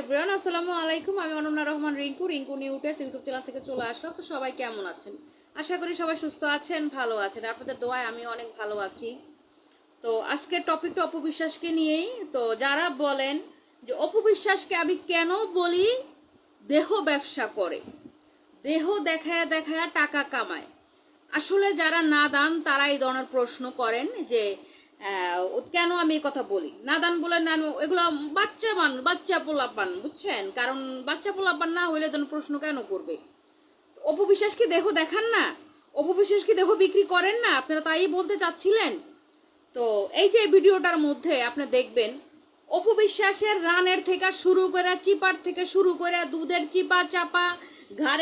Everyone, আসসালামু আলাইকুম। আমি অনন্যা রহমান রিঙ্কু নিউটেস ইউটিউব চ্যানেল থেকে চলে আসলাম। তো সবাই কেমন আছেন? আশা করি সবাই সুস্থ আছেন, ভালো আছেন। আপনাদের দোয়ায় আমি অনেক ভালো আছি। তো আজকের টপিকটা অপবিশ্বাসকে নিয়েই। তো যারা বলেন যে অপবিশ্বাসকে আমি কেন বলি দেহ ব্যবসা করে, দেহ দেখায়া দেখায়া টাকা কামায়, আসলে যারা নাদান তারা এই ধরনের প্রশ্ন করেন যে কেন আমি এই কথা বলি। নাদান বলে না, এগুলো বাচ্চা পোলাপান, বুঝছেন? কারণ বাচ্চা পোলাপান না হইলে যেন প্রশ্ন কেন করবে। অপবিশ্বাস কি দেহ দেখান না? অপবিশ্বাস কি দেহ বিক্রি করেন না? আপনারা তাই বলতে চাচ্ছিলেন। তো এই যে ভিডিওটার মধ্যে আপনি দেখবেন অপবিশ্বাসের রানের থেকে শুরু করে চিপার থেকে শুরু করে দুধের চিপা চাপা, ঘাড়ে